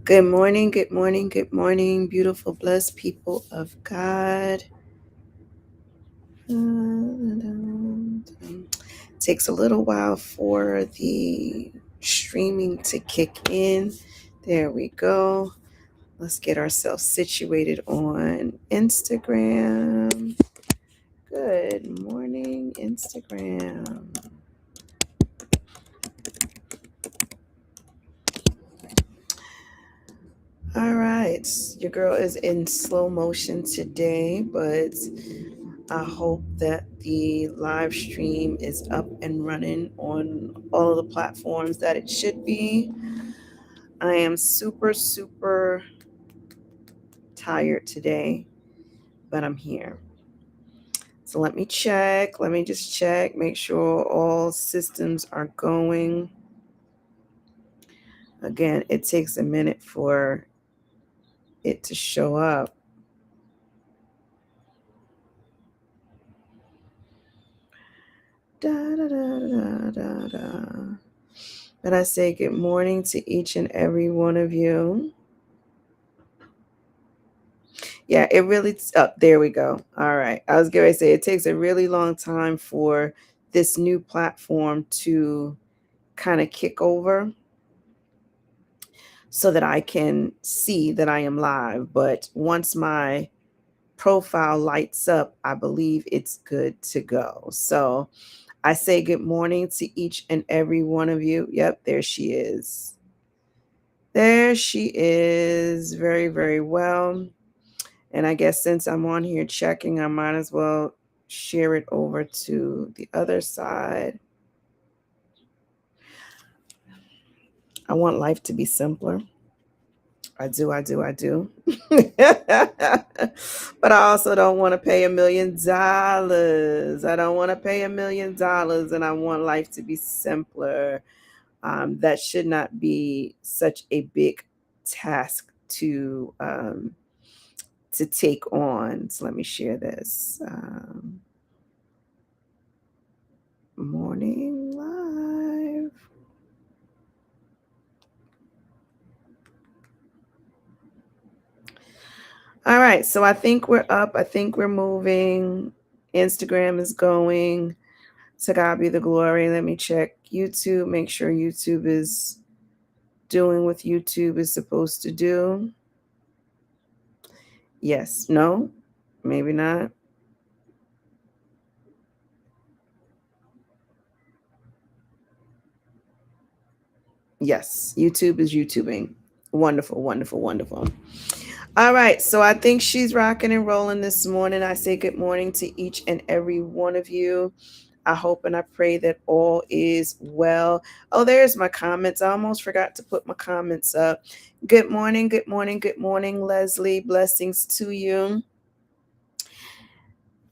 Good morning, good morning, good morning, beautiful, blessed people of God. Takes a little while for the streaming to kick in. There we go. Let's get ourselves situated on Instagram. Good morning, Instagram. All right, your girl is in slow motion today, but I hope that the live stream is up and running on all of the platforms that it should be. I am super, super tired today, but I'm here. So let me check. Let me just check, make sure all systems are going. Again, it takes a minute for it to show up. Da, da, da, da, da, da. But I say good morning to each and every one of you. Yeah, it really, there we go. All right. I was going to say it takes a really long time for this new platform to kind of kick over so that I can see that I am live. But once my profile lights up, I believe it's good to go. So I say good morning to each and every one of you. Yep, there she is. There she is. Very, very well. And I guess since I'm on here checking, I might as well share it over to the other side. I want life to be simpler. I do, I do, I do. But I also don't want to pay $1 million. I don't want to pay $1 million, and I want life to be simpler. That should not be such a big task to take on. So let me share this. Morning live. All right, so I think we're up. I think we're moving. Instagram is going. To God be the glory. Let me check YouTube. Make sure YouTube is doing what YouTube is supposed to do. Yes. No. Maybe not. Yes. YouTube is YouTubing. Wonderful, wonderful, wonderful. All right, so I think she's rocking and rolling this morning. I say good morning to each and every one of you. I hope and I pray that all is well. Oh, there's my comments. I almost forgot to put my comments up. Good morning, good morning, good morning, Leslie. Blessings to you.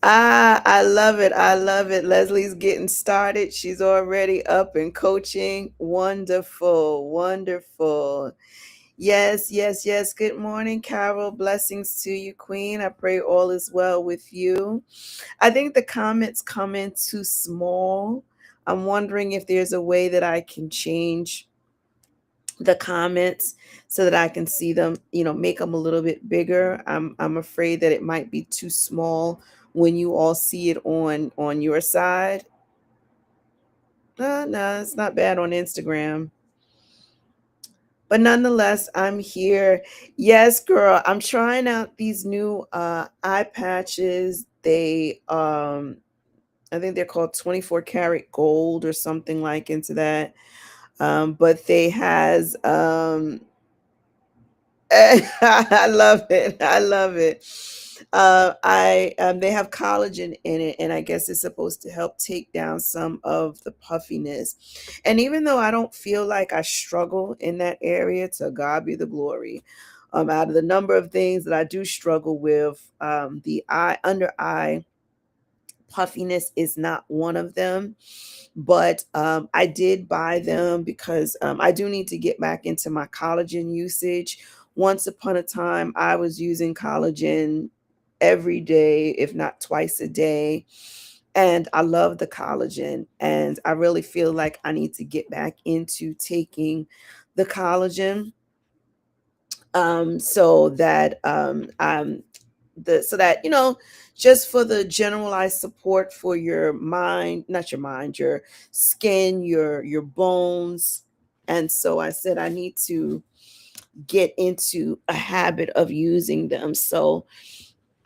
I love it. I love it. Leslie's getting started. She's already up and coaching. Wonderful, wonderful. Yes, yes, yes. Good morning, Carol. Blessings to you, Queen. I pray all is well with you. I think the comments come in too small. I'm wondering if there's a way that I can change the comments so that I can see them, make them a little bit bigger. I'm afraid that it might be too small when you all see it on your side. No, it's not bad on Instagram. But nonetheless, I'm here. Yes, girl, I'm trying out these new eye patches. I think they're called 24 karat gold or something like into that. But they has I love it. I love it. I They have collagen in it, and I guess it's supposed to help take down some of the puffiness. And even though I don't feel like I struggle in that area, to God be the glory. Out of the number of things that I do struggle with, the under eye puffiness is not one of them. But I did buy them because I do need to get back into my collagen usage. Once upon a time, I was using collagen every day, if not twice a day. And I love the collagen. And I really feel like I need to get back into taking the collagen. so that the so that just for the generalized support for your mind, not your mind, your skin, your bones. And so I said I need to get into a habit of using them. So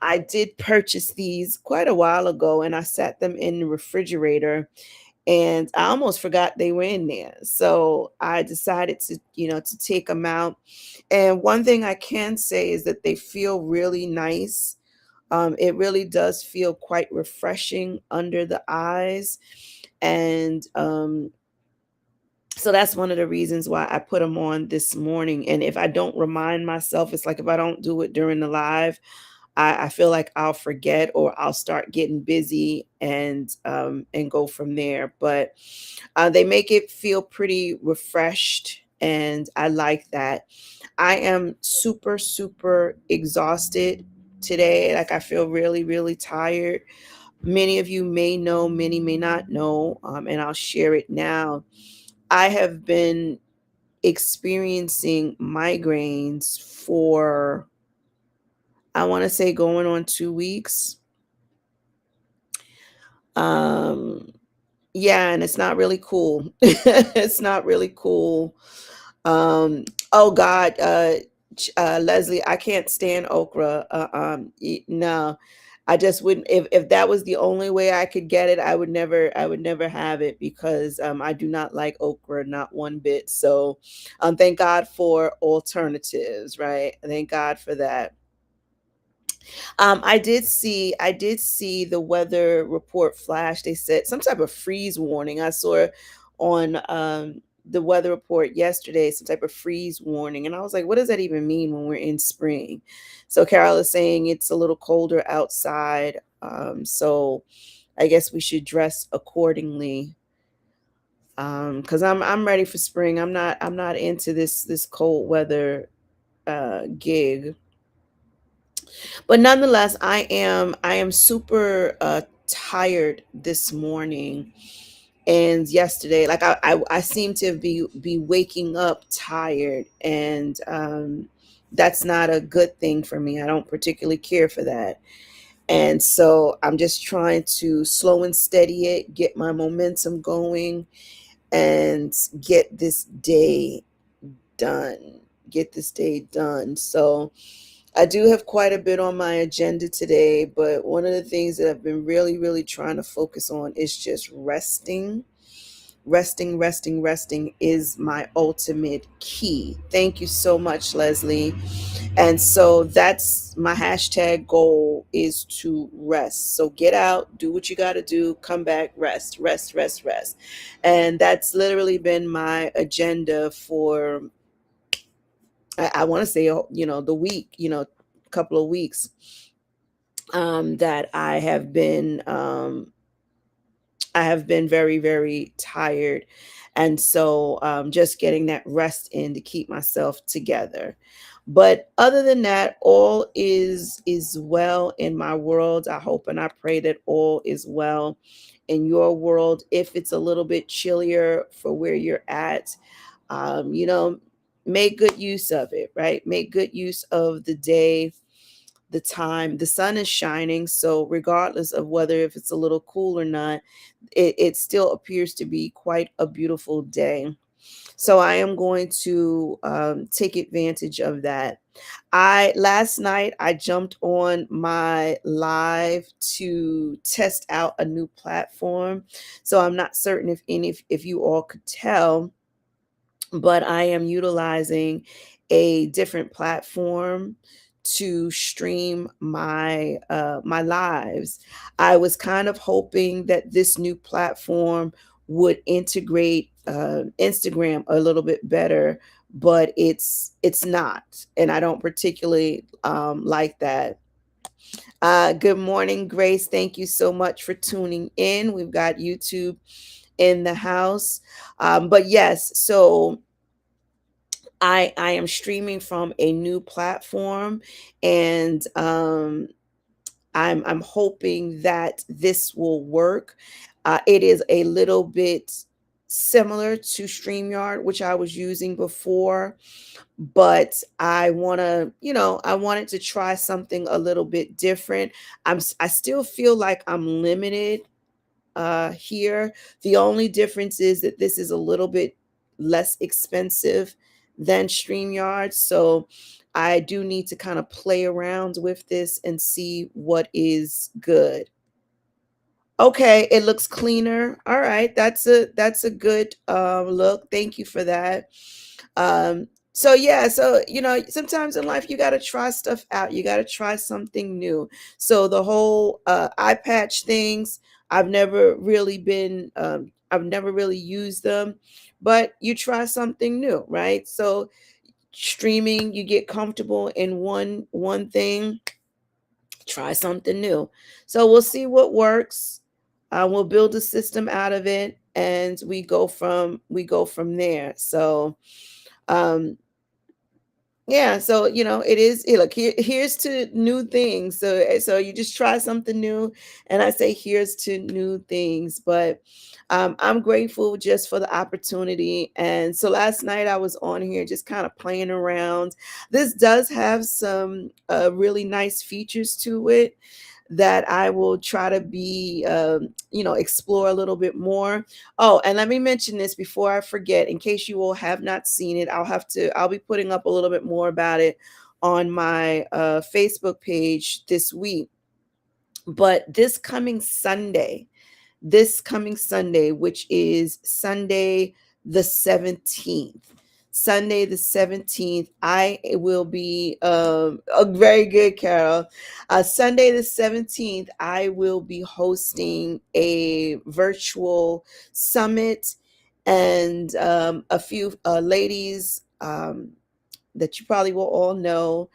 I did purchase these quite a while ago, and I sat them in the refrigerator, and I almost forgot they were in there. So I decided to take them out. And one thing I can say is that they feel really nice. It really does feel quite refreshing under the eyes. And so that's one of the reasons why I put them on this morning. And if I don't remind myself, it's like if I don't do it during the live, I feel like I'll forget, or I'll start getting busy and go from there. But they make it feel pretty refreshed, and I like that. I am super, super exhausted today. Like I feel really, really tired. Many of you may know, many may not know, and I'll share it now. I have been experiencing migraines for, I want to say, going on 2 weeks. Um, yeah, and it's not really cool. It's not really cool. Oh God, Leslie, I can't stand okra. No, I just wouldn't. If that was the only way I could get it, I would never have it, because I do not like okra, not one bit. So, thank God for alternatives, right? Thank God for that. I did see the weather report flash. They said some type of freeze warning. I saw on the weather report yesterday, some type of freeze warning. And I was like, what does that even mean when we're in spring? So Carol is saying it's a little colder outside. So I guess we should dress accordingly. Because I'm ready for spring. I'm not into this cold weather gig. But nonetheless, I am super tired this morning and yesterday. Like I seem to be waking up tired, and that's not a good thing for me. I don't particularly care for that. And so I'm just trying to slow and steady it, get my momentum going, and get this day done. Get this day done. So I do have quite a bit on my agenda today, but one of the things that I've been really, really trying to focus on is just resting. Resting, resting, resting is my ultimate key. Thank you so much, Leslie. And so that's my hashtag goal, is to rest. So get out, do what you got to do, come back, rest, rest, rest, rest. And that's literally been my agenda for, I want to say, the week, couple of weeks, that I have been very, very tired. And so just getting that rest in to keep myself together. But other than that, all is well in my world. I hope and I pray that all is well in your world. If it's a little bit chillier for where you're at, um, you know, make good use of it, right? Make good use of the day, the time. The sun is shining, so regardless of whether if it's a little cool or not, it still appears to be quite a beautiful day. So I am going to take advantage of that. I Last night I jumped on my live to test out a new platform. So I'm not certain if you all could tell, but I am utilizing a different platform to stream my lives. I was kind of hoping that this new platform would integrate Instagram a little bit better, but it's not, and I don't particularly like that. Good morning, Grace. Thank you so much for tuning in. We've got YouTube in the house, but yes, so I am streaming from a new platform, and I'm hoping that this will work. It is a little bit similar to StreamYard, which I was using before, but I want to, I wanted to try something a little bit different. I still feel like I'm limited here. The only difference is that this is a little bit less expensive than StreamYard. So I do need to kind of play around with this and see what is good. Okay, it looks cleaner. All right, that's a good look. Thank you for that. So yeah, so sometimes in life you got to try stuff out. You got to try something new. So the whole eye patch things, I've never really used them, but you try something new, right? So streaming, you get comfortable in one thing, try something new. So we'll see what works. We'll build a system out of it, and we go from there. So um, yeah, so it is. Look, here's to new things. So you just try something new, and I say here's to new things. But I'm grateful just for the opportunity. And so last night I was on here just kind of playing around. This does have some really nice features to it that I will try to explore a little bit more. Oh, and let me mention this before I forget, in case you all have not seen it. I'll be putting up a little bit more about it on my Facebook page this week. But this coming Sunday, which is Sunday the 17th. Sunday the 17th, I will be a very good, Carol. Sunday the 17th, I will be hosting a virtual summit, and a few ladies that you probably will all know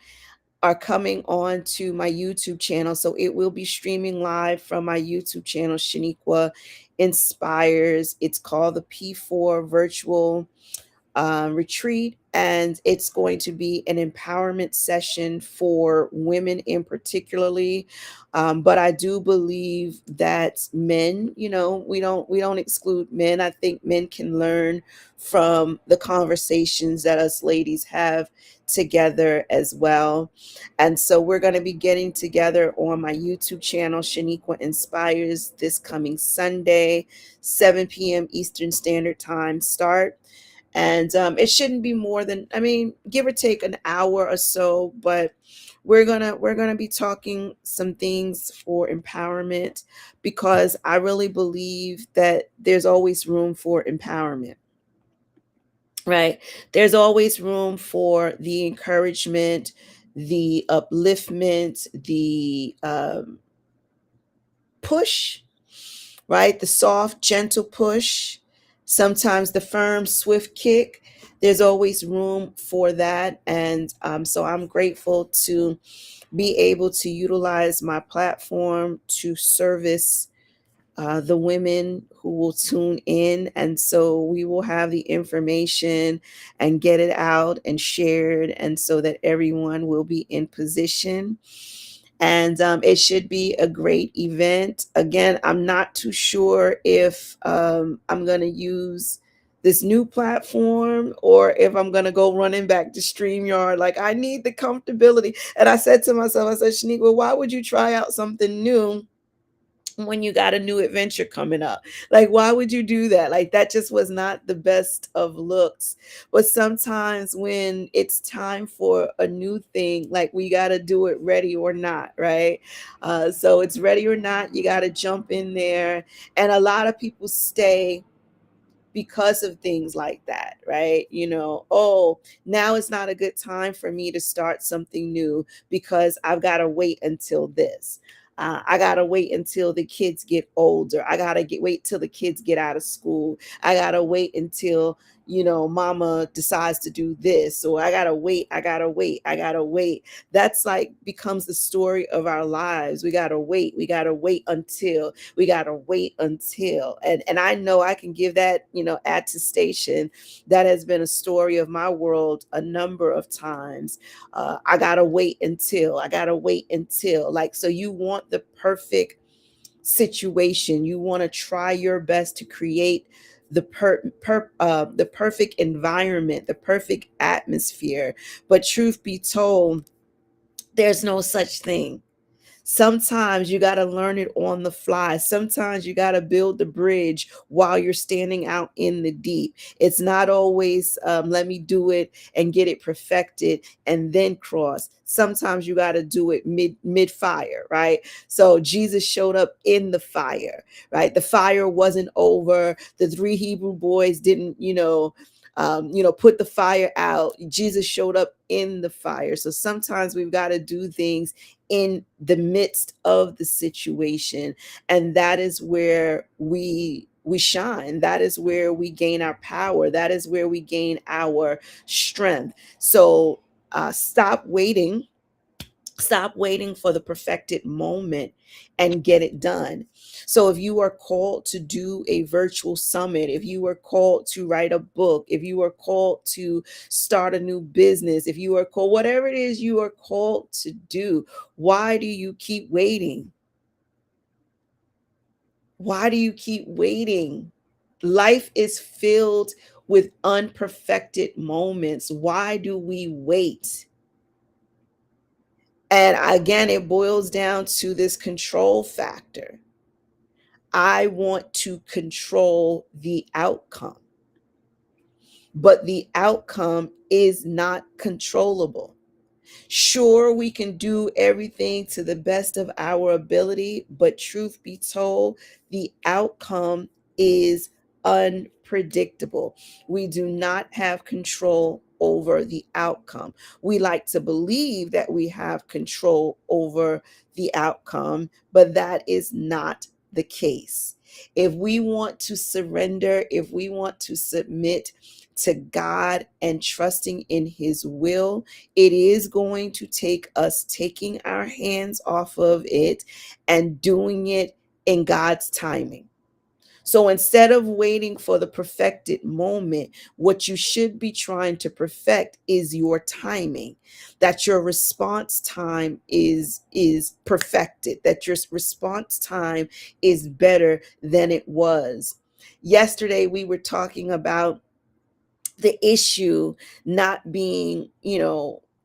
are coming on to my YouTube channel. So it will be streaming live from my YouTube channel, Shaniqua Inspires. It's called the P4 Virtual Retreat, and it's going to be an empowerment session for women in particularly. But I do believe that men, we don't exclude men. I think men can learn from the conversations that us ladies have together as well. And so we're going to be getting together on my YouTube channel, Shaniqua Inspires, this coming Sunday, 7 p.m. Eastern Standard Time start. And it shouldn't be more than, I mean, give or take an hour or so, but we're gonna be talking some things for empowerment, because I really believe that there's always room for empowerment, right? There's always room for the encouragement, the upliftment, the push, right? The soft, gentle push, sometimes the firm, swift kick. There's always room for that. And so I'm grateful to be able to utilize my platform to service the women who will tune in. And so we will have the information and get it out and shared, and so that everyone will be in position. And it should be a great event. Again, I'm not too sure if I'm going to use this new platform or if I'm going to go running back to StreamYard. Like, I need the comfortability. And I said to myself, I said, Shanique, well, why would you try out something new when you got a new adventure coming up? Like, why would you do that? Like, that just was not the best of looks. But sometimes when it's time for a new thing, like, we got to do it ready or not, right? So it's ready or not, you got to jump in there. And a lot of people stay because of things like that, right? Oh, now it's not a good time for me to start something new because I've got to wait until this. I gotta wait until the kids get older. I gotta wait till the kids get out of school. I gotta wait until mama decides to do this. So I gotta wait. I gotta wait. I gotta wait. That's like becomes the story of our lives. We gotta wait. We gotta wait until. We gotta wait until. And I know I can give that attestation. That has been a story of my world a number of times. I gotta wait until. I gotta wait until. Like, so you want the perfect situation. You want to try your best to create the perfect environment, the perfect atmosphere. But truth be told, there's no such thing. Sometimes you got to learn it on the fly. Sometimes you got to build the bridge while you're standing out in the deep. It's not always let me do it and get it perfected and then cross. Sometimes you got to do it mid fire, right? So Jesus showed up in the fire, right? The fire wasn't over. The three Hebrew boys didn't, put the fire out. Jesus showed up in the fire. So sometimes we've got to do things in the midst of the situation, and that is where we shine. That is where we gain our power. That is where we gain our strength. So stop waiting for the perfected moment and get it done. So if you are called to do a virtual summit, if you are called to write a book, if you are called to start a new business, if you are called, whatever it is you are called to do, why do you keep waiting? Why do you keep waiting? Life is filled with unperfected moments. Why do we wait? And again, it boils down to this control factor. I want to control the outcome, but the outcome is not controllable. Sure, we can do everything to the best of our ability, but truth be told, the outcome is unpredictable. We do not have control over the outcome. We like to believe that we have control over the outcome, but that is not the case. If we want to surrender, if we want to submit to God and trusting in His will, it is going to take us taking our hands off of it and doing it in God's timing. So instead of waiting for the perfected moment, what you should be trying to perfect is your timing, that your response time is perfected, that your response time is better than it was. Yesterday we were talking about the issue not being,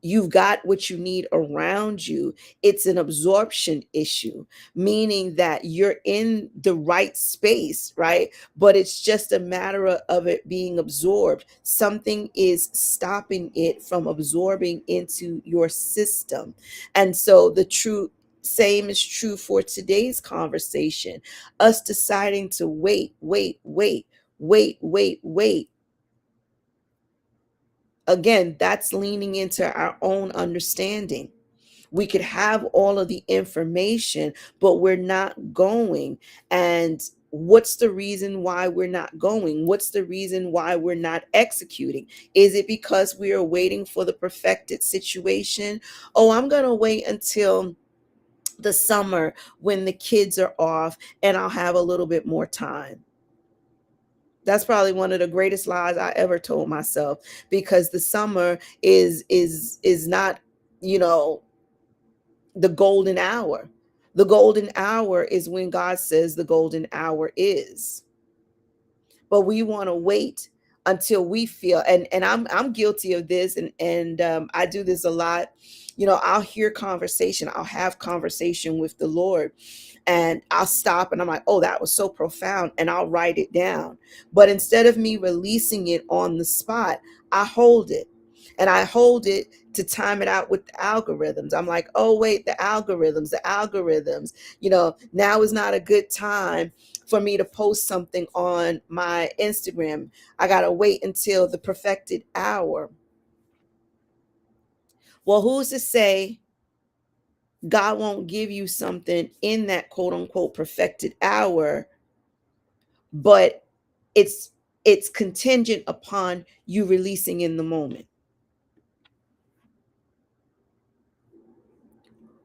you've got what you need around you. It's an absorption issue, meaning that you're in the right space, right? But it's just a matter of it being absorbed. Something is stopping it from absorbing into your system. And so the true same is true for today's conversation. Us deciding to wait. Again, that's leaning into our own understanding. We could have all of the information, but we're not going. And what's the reason why we're not going? What's the reason why we're not executing? Is it because we are waiting for the perfected situation? Oh, I'm going to wait until the summer when the kids are off and I'll have a little bit more time. That's probably one of the greatest lies I ever told myself, because the summer is not, you know, the golden hour. The golden hour is when God says the golden hour is. But we want to wait until we feel, and I'm guilty of this, and I do this a lot. I'll hear conversation, I'll have conversation with the Lord, and I'll stop and I'm like, oh, that was so profound, and I'll write it down. But instead of me releasing it on the spot, I hold it, and I hold it to time it out with the algorithms. I'm like, oh wait, the algorithms, now is not a good time for me to post something on my Instagram. I got to wait until the perfected hour. Well, who's to say God won't give you something in that quote unquote perfected hour, but it's it's contingent upon you releasing in the moment.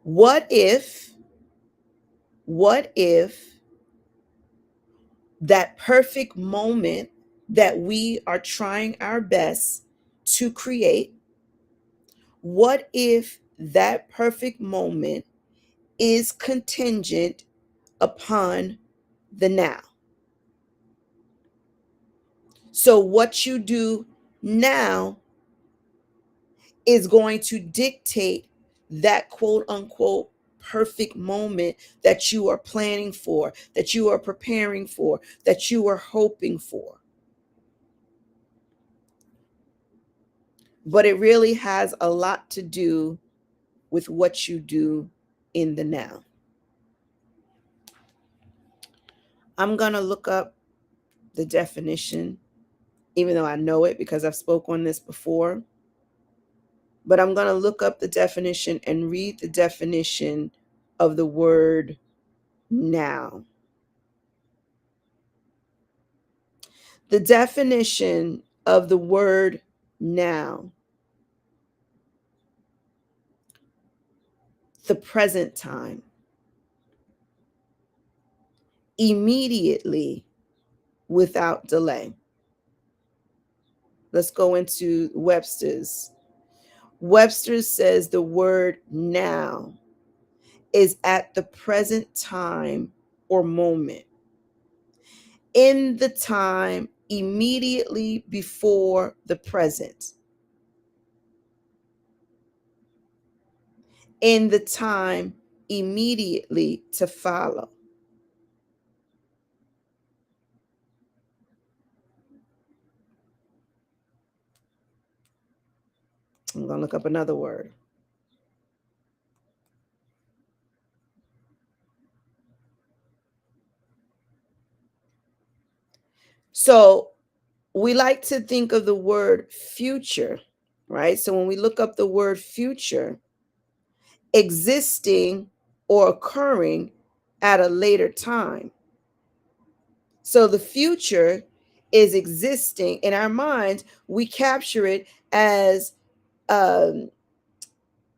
What if what if that perfect moment that we are trying our best to create, what if that perfect moment is contingent upon the now? So what you do now is going to dictate that quote unquote perfect moment that you are planning for, that you are preparing for, that you are hoping for. But it really has a lot to do with what you do in the now. I'm going to look up the definition, even though I know it because I've spoken on this before. But I'm going to look up the definition and read the definition of the word now. The definition of the word now: the present time, immediately, without delay. Let's go into Webster's. Webster says the word now is at the present time or moment, in the time immediately before the present, in the time immediately to follow. I'm going to look up another word. So we like to think of the word future, right? So when we look up the word future, existing or occurring at a later time. So the future is existing in our minds. We capture it as um,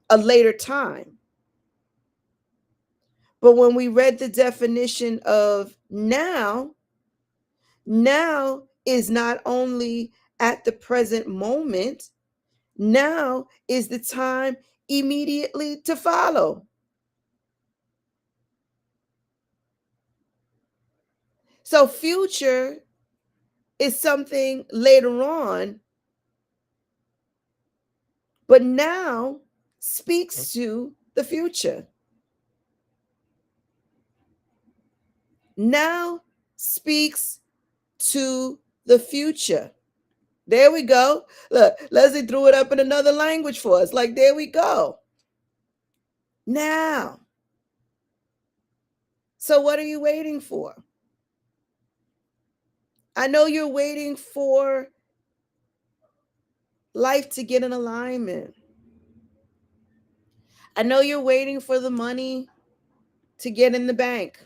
a later time. But when we read the definition of now, now is not only at the present moment, now is the time immediately to follow. So future is something later on, but now speaks to the future. Now speaks to the future. There we go. Look, Leslie threw it up in another language for us. Like, there we go. Now. So, what are you waiting for? I know you're waiting for life to get in alignment. I know you're waiting for the money to get in the bank.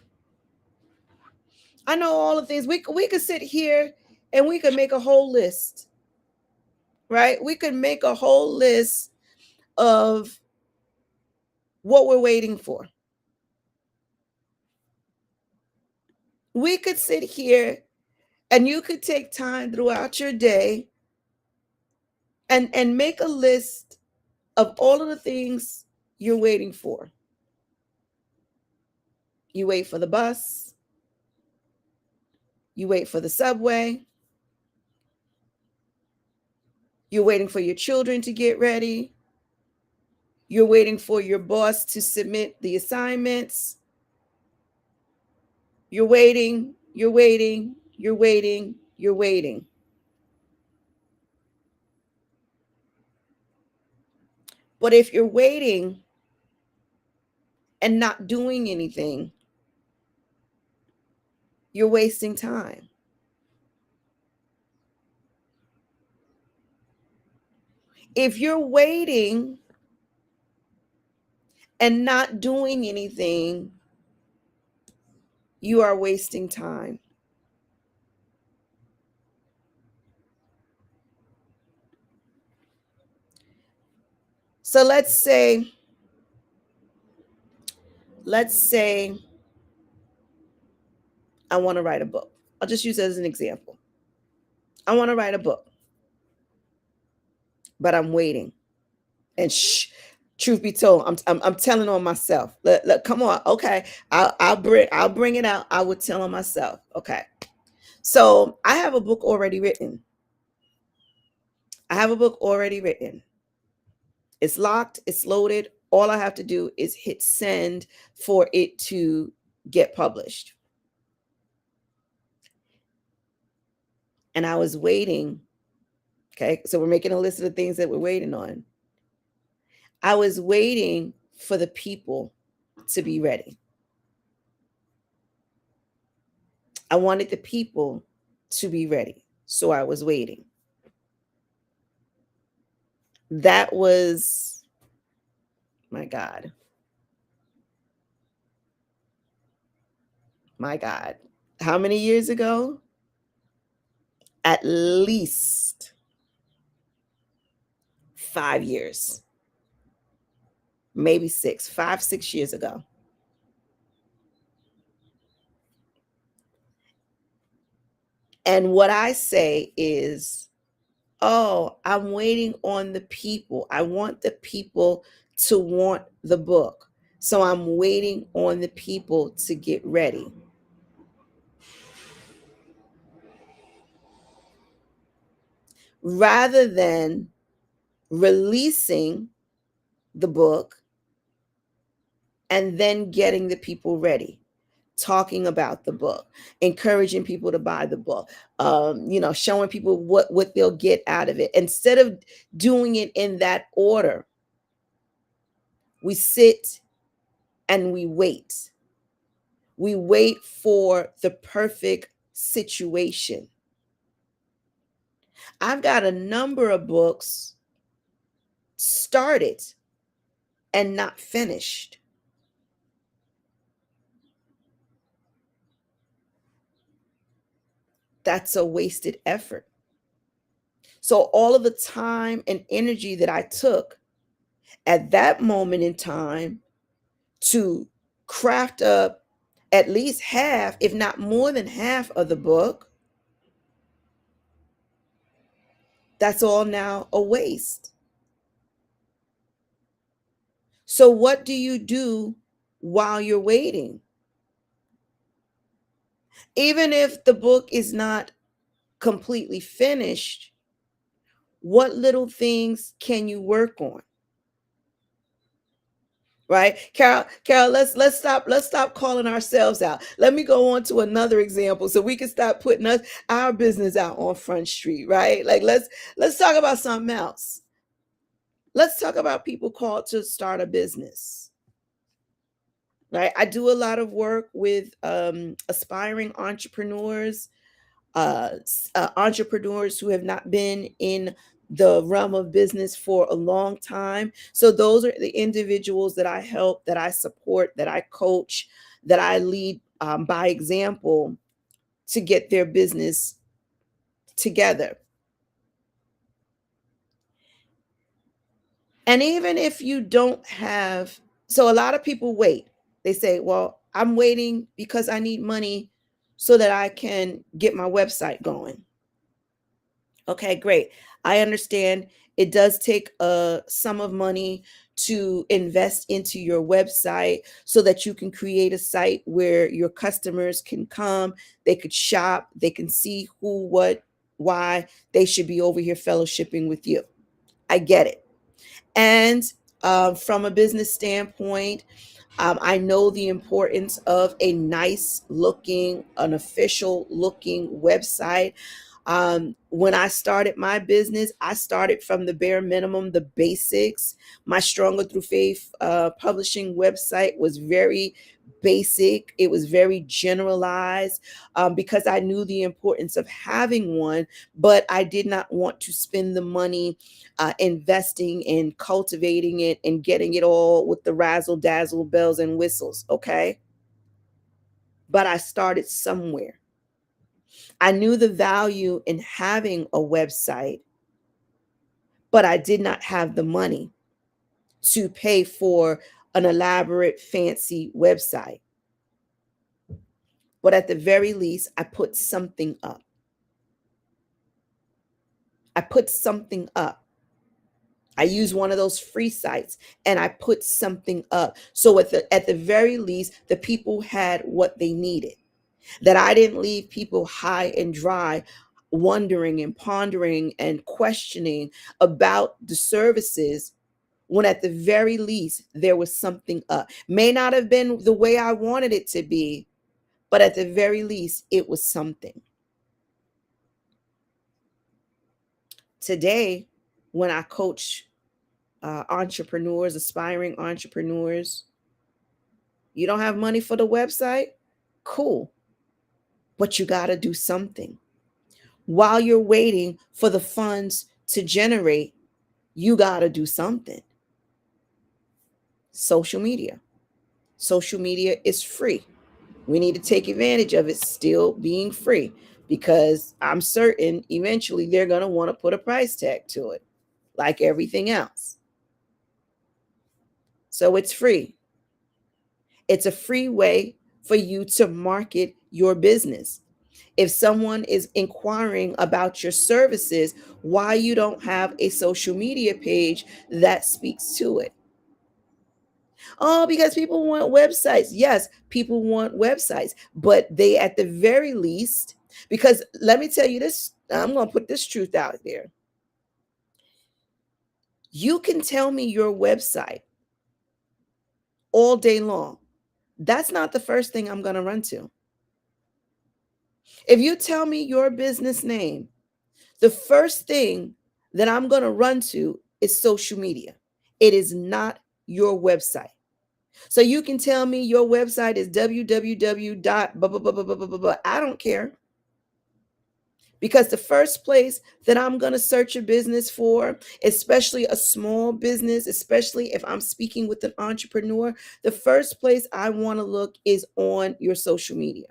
I know all the things. We could sit here and we could make a whole list, right? We could make a whole list of what we're waiting for. We could sit here and you could take time throughout your day and make a list of all of the things you're waiting for. You wait for the bus, you wait for the subway, you're waiting for your children to get ready, you're waiting for your boss to submit the assignments. You're waiting, you're waiting, you're waiting, you're waiting. But if you're waiting and not doing anything, you're wasting time. If you're waiting and not doing anything, you are wasting time. So let's say I want to write a book. I'll just use it as an example. I want to write a book, but I'm waiting. And truth be told, I'm telling on myself. Look, come on, okay. I'll bring it out. I would tell on myself. Okay. So I have a book already written. I have a book already written. It's locked, it's loaded. All I have to do is hit send for it to get published. And I was waiting. Okay. So we're making a list of the things that we're waiting on. I was waiting for the people to be ready. I wanted the people to be ready. So I was waiting. That was, my God. My God. How many years ago? At least 5 years, maybe 6 years ago. And what I say is, oh, I'm waiting on the people. I want the people to want the book. So I'm waiting on the people to get ready. Rather than releasing the book and then getting the people ready, talking about the book, encouraging people to buy the book, showing people what they'll get out of it. Instead of doing it in that order, we sit and we wait. We wait for the perfect situation. I've got a number of books started and not finished. That's a wasted effort. So all of the time and energy that I took at that moment in time to craft up at least half, if not more than half of the book, that's all now a waste. So what do you do while you're waiting? Even if the book is not completely finished, what little things can you work on? Right, Carol, let's stop calling ourselves out. Let me go on to another example so we can stop putting our business out on Front Street, right? Like let's talk about something else. Let's talk about people called to start a business. Right, I do a lot of work with aspiring entrepreneurs, entrepreneurs who have not been in the realm of business for a long time. So those are the individuals that I help, that I support, that I coach, that I lead by example to get their business together. And even if you don't have, so a lot of people wait. They say, well, I'm waiting because I need money so that I can get my website going. Okay, great. I understand it does take a sum of money to invest into your website so that you can create a site where your customers can come, they could shop, they can see who, what, why they should be over here fellowshipping with you. I get it. And from a business standpoint, I know the importance of a nice looking, an official looking website. When I started my business, I started from the bare minimum, the basics. My Stronger Through Faith publishing website was very basic. It was very generalized because I knew the importance of having one, but I did not want to spend the money investing and cultivating it and getting it all with the razzle dazzle bells and whistles. Okay. But I started somewhere. I knew the value in having a website, but I did not have the money to pay for an elaborate, fancy website. But at the very least, I put something up. I put something up. I use one of those free sites and I put something up. So at the very least, the people had what they needed. that I didn't leave people high and dry, wondering and pondering and questioning about the services, when at the very least there was something up. May not have been the way I wanted it to be, but at the very least it was something. Today, when I coach entrepreneurs, aspiring entrepreneurs, you don't have money for the website? Cool. But you got to do something. While you're waiting for the funds to generate, you got to do something. Social media. Social media is free. We need to take advantage of it still being free, because I'm certain eventually they're going to want to put a price tag to it, like everything else. So it's free. It's a free way for you to market your business. If someone is inquiring about your services, why you don't have a social media page that speaks to it? Oh, because people want websites. Yes, people want websites, but they, at the very least, because let me tell you this, I'm going to put this truth out there. You can tell me your website all day long. That's not the first thing I'm going to run to. If you tell me your business name, the first thing that I'm going to run to is social media. It is not your website. So you can tell me your website is www dot blah, blah, blah, blah, blah, blah, blah. I don't care. Because the first place that I'm going to search a business for, especially a small business, especially if I'm speaking with an entrepreneur, the first place I want to look is on your social media.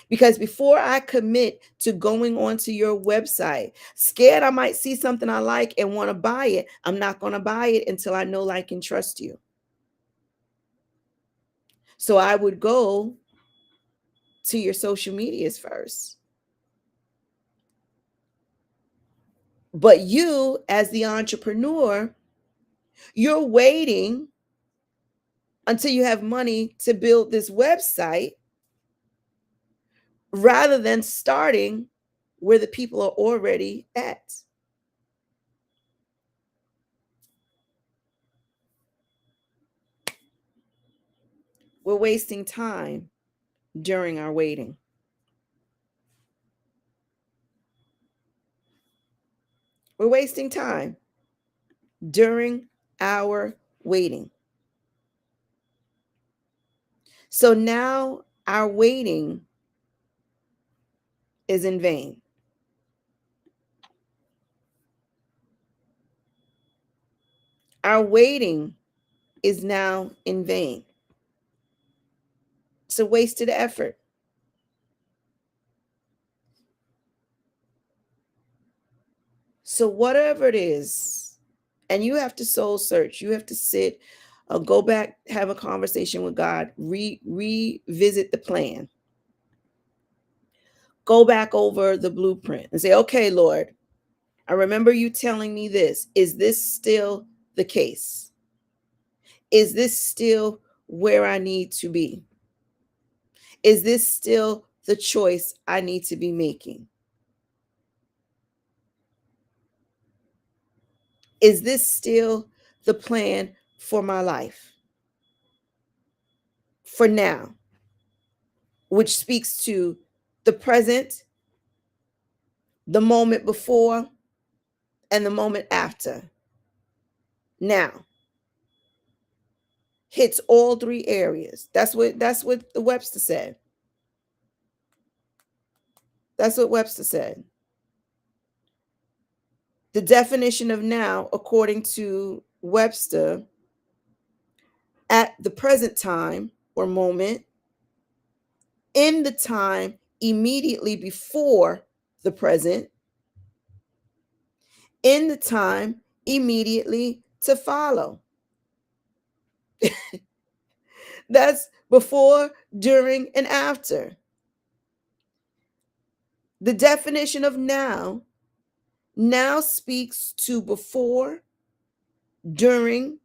Because before I commit to going onto your website, scared I might see something I like and want to buy it, I'm not going to buy it until I know, like, and trust you. So I would go to your social medias first. But you, as the entrepreneur, you're waiting until you have money to build this website rather than starting where the people are already at. We're wasting time during our waiting. We're wasting time during our waiting. So now our waiting is in vain. Our waiting is now in vain. It's a wasted effort. So, whatever it is, and you have to soul search, you have to sit, go back, have a conversation with God, revisit the plan, go back over the blueprint and say, okay, Lord, I remember you telling me this. Is this still the case? Is this still where I need to be? Is this still the choice I need to be making? Is this still the plan for my life? For now, which speaks to the present, the moment before, and the moment after. Now, hits all three areas. That's what the Webster said. That's what Webster said. The definition of now, according to Webster, at the present time or moment, in the time immediately before the present, in the time immediately to follow. That's before, during, and after. The definition of now speaks to before, during,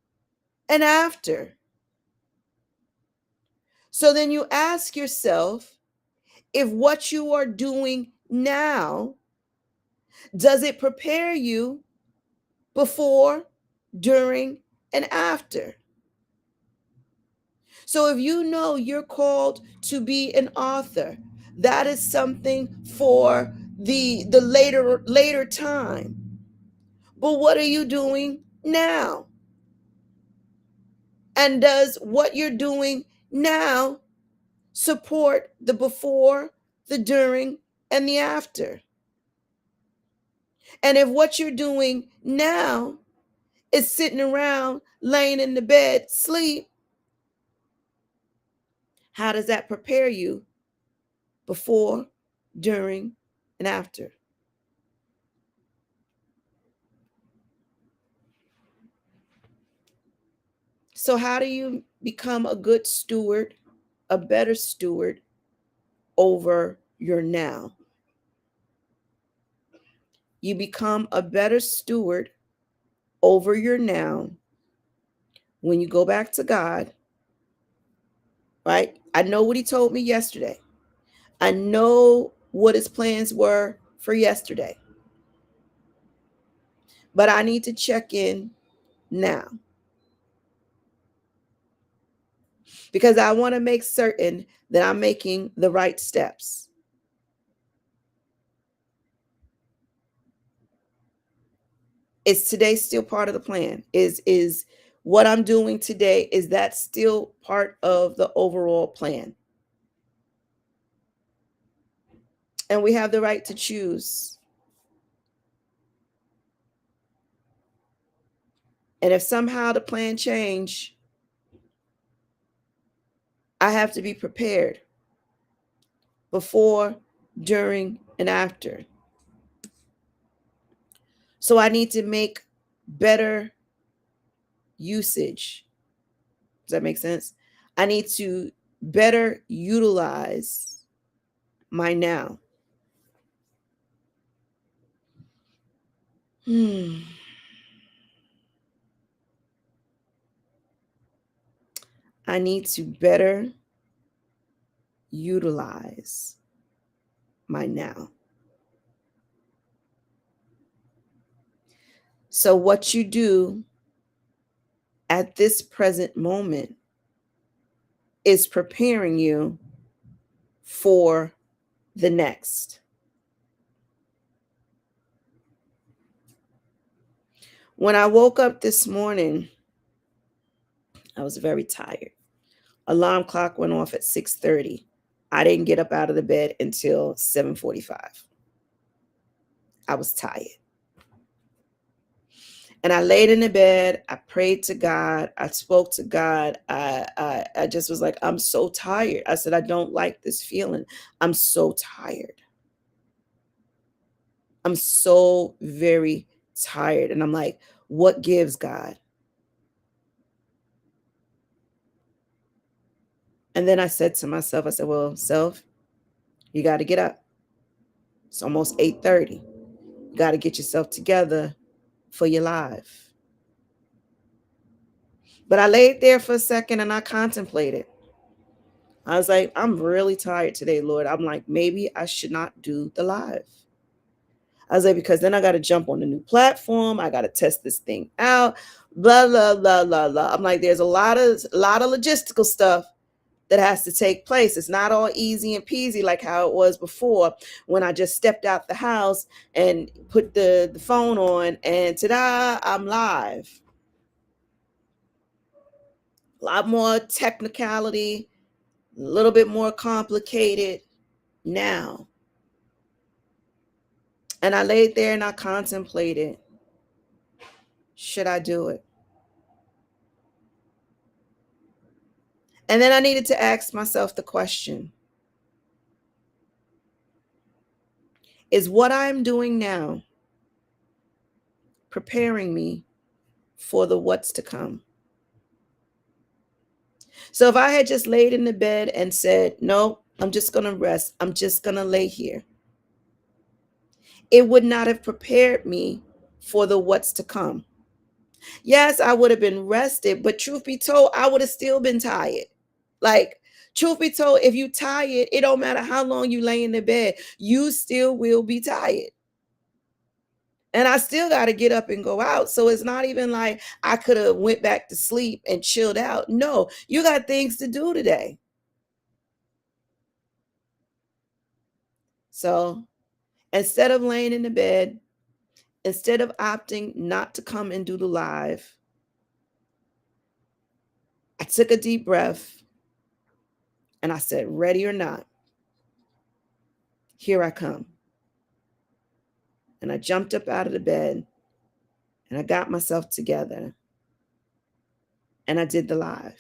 and after. So then you ask yourself, if what you are doing now, does it prepare you before, during, and after? So if you know you're called to be an author, that is something for the later time. But what are you doing now? And does what you're doing now support the before, the during, and the after? And if what you're doing now is sitting around, laying in the bed, sleep, how does that prepare you before, during, and after? So, how do you become a good steward, a better steward over your now? You become a better steward over your now when you go back to God, right? I know what He told me yesterday. I know what His plans were for yesterday, but I need to check in now because I want to make certain that I'm making the right steps. Is today still part of the plan? Is what I'm doing today, is that still part of the overall plan? And we have the right to choose. And if somehow the plan change, I have to be prepared before, during, and after. So I need to make better usage. Does that make sense? I need to better utilize my now. I need to better utilize my now. So, what you do at this present moment is preparing you for the next. When I woke up this morning, I was very tired. Alarm clock went off at 6:30. I didn't get up out of the bed until 7:45. I was tired. And I laid in the bed. I prayed to God. I spoke to God. I just was like, I'm so tired. I said, I don't like this feeling. I'm so tired. I'm so very tired. And I'm like, what gives, God? And then I said to myself, I said, well, self, you got to get up. It's almost 8:30. You got to get yourself together for your live. But I laid there for a second and I contemplated. I was like, I'm really tired today, Lord. I'm like, maybe I should not do the live. I was like, because then I got to jump on the new platform. I got to test this thing out. Blah, blah, blah, blah, blah. I'm like, there's a lot of logistical stuff that has to take place. It's not all easy and peasy like how it was before when I just stepped out the house and put the phone on and ta-da, I'm live. A lot more technicality, a little bit more complicated now. And I laid there and I contemplated, should I do it? And then I needed to ask myself the question, is what I'm doing now preparing me for the what's to come? So if I had just laid in the bed and said, no, I'm just going to rest, I'm just going to lay here, it would not have prepared me for the what's to come. Yes, I would have been rested, but truth be told, I would have still been tired. Like, Truth be told, if you tired, it don't matter how long you lay in the bed, you still will be tired. And I still got to get up and go out. So it's not even like I could have went back to sleep and chilled out. No, you got things to do today. So instead of laying in the bed, instead of opting not to come and do the live, I took a deep breath and I said, ready or not, here I come. And I jumped up out of the bed and I got myself together and I did the live.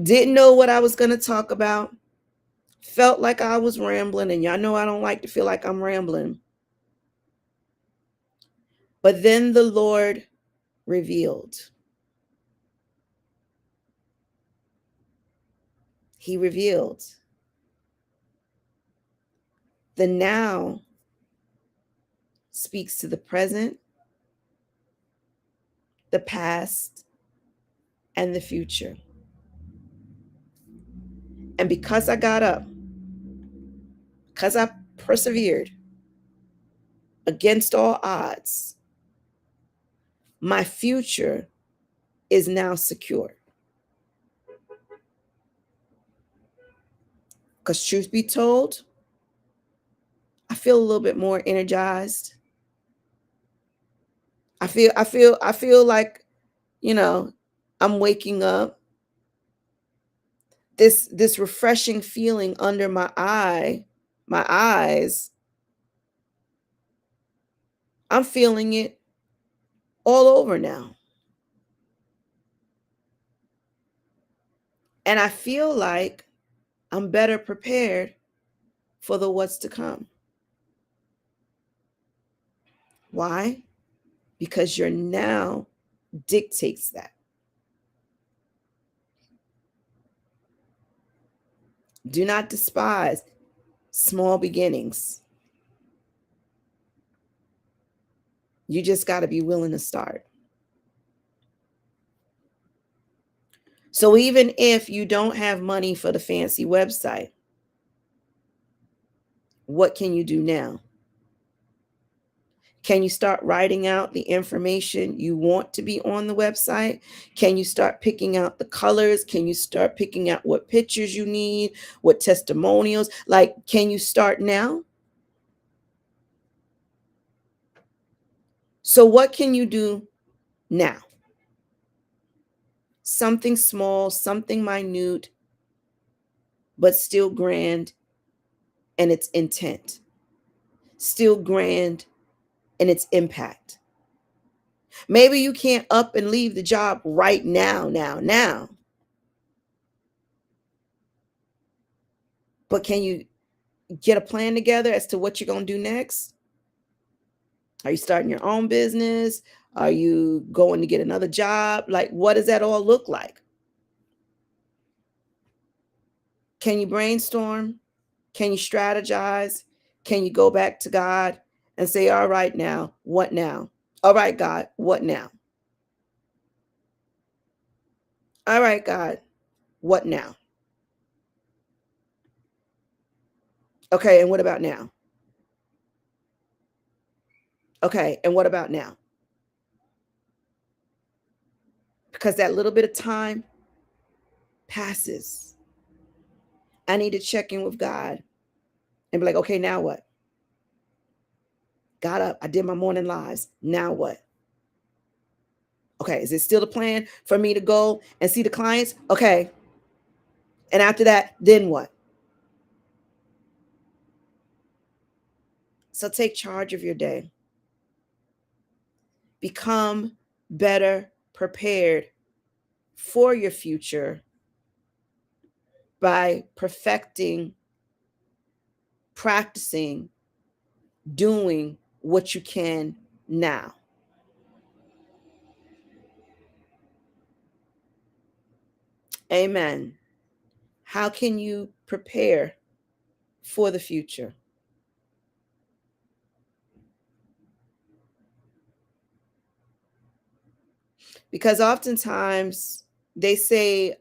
Didn't know what I was going to talk about. Felt like I was rambling, and y'all know I don't like to feel like I'm rambling. But then the Lord revealed. He revealed. The now speaks to the present, the past, and the future. And because I got up, because I persevered against all odds, my future is now secure. Because truth be told, I feel a little bit more energized. I feel like, you know, I'm waking up. This refreshing feeling under my eyes, I'm feeling it all over now. And I feel like I'm better prepared for the what's to come. Why? Because your now dictates that. Do not despise small beginnings. You just got to be willing to start. So even if you don't have money for the fancy website, what can you do now? Can you start writing out the information you want to be on the website? Can you start picking out the colors? Can you start picking out what pictures you need, what testimonials? Like, can you start now? So, what can you do now? Something small, something minute, but still grand in its intent, still grand in its impact. Maybe you can't up and leave the job right now. But can you get a plan together as to what you're going to do next? Are you starting your own business? Are you going to get another job? Like, what does that all look like? Can you brainstorm? Can you strategize? Can you go back to God and say, all right, now, what now? All right, God, what now? All right, God, what now? Okay, and what about now? Okay, and what about now? Because that little bit of time passes. I need to check in with God and be like, okay, now what? Got up. I did my morning lives. Now what? Okay, is it still the plan for me to go and see the clients? Okay. And after that, then what? So take charge of your day. Become better prepared for your future by perfecting, practicing, doing what you can now. Amen. How can you prepare for the future? Because oftentimes they say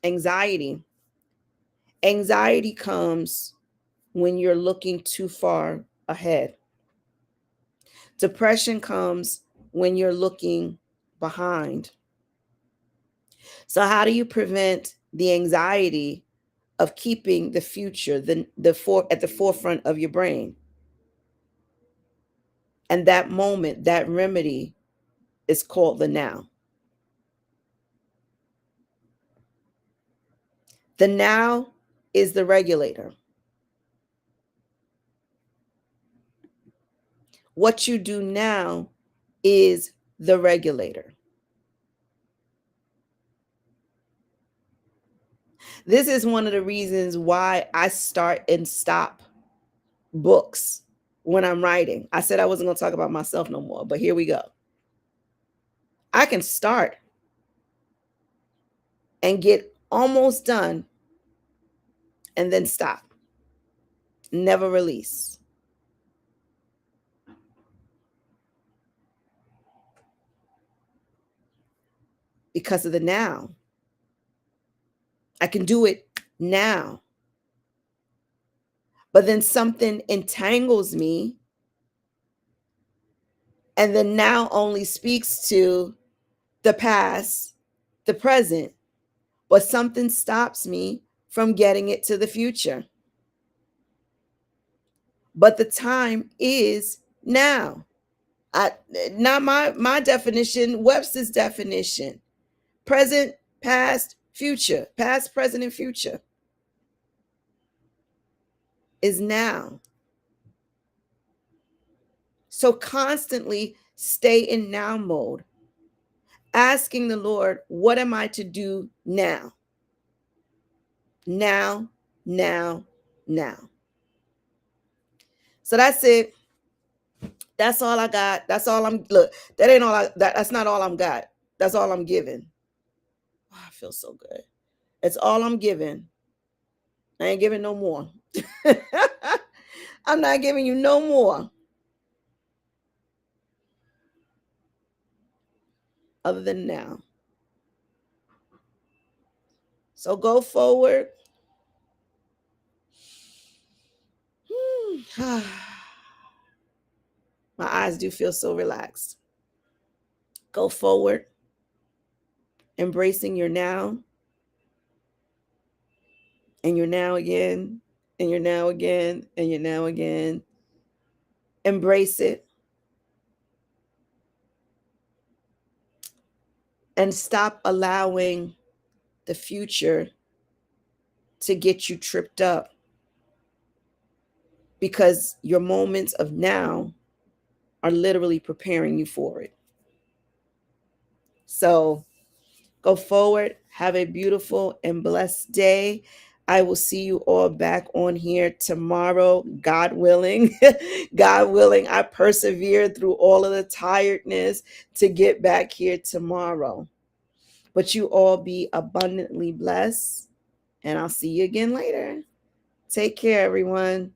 anxiety comes when you're looking too far ahead. Depression comes when you're looking behind. So how do you prevent the anxiety of keeping the future at the forefront of your brain? And that moment, that remedy is called the now. The now is the regulator. What you do now is the regulator. This is one of the reasons why I start and stop books when I'm writing. I said I wasn't going to talk about myself no more, but here we go. I can start and get almost done and then stop. Never release. Because of the now. I can do it now. But then something entangles me, and the now only speaks to the past, the present, but something stops me from getting it to the future. But the time is now. I, not my definition, Webster's definition. Present, past, future. Past, present, and future is now. So constantly stay in now mode, asking the Lord, what am I to do now? Now, now, now. So that's it. That's all I got. That's all I'm look. That ain't all that's not all I'm got. That's all I'm giving. Oh, I feel so good. It's all I'm giving. I ain't giving no more. I'm not giving you no more other than now. So go forward. My eyes do feel so relaxed. Go forward, embracing your now, and your now again, and your now again, and your now again. Embrace it and stop allowing the future to get you tripped up, because your moments of now are literally preparing you for it. So go forward. Have a beautiful and blessed day. I will see you all back on here tomorrow, God willing. God willing, I persevered through all of the tiredness to get back here tomorrow. But you all be abundantly blessed, and I'll see you again later. Take care, everyone.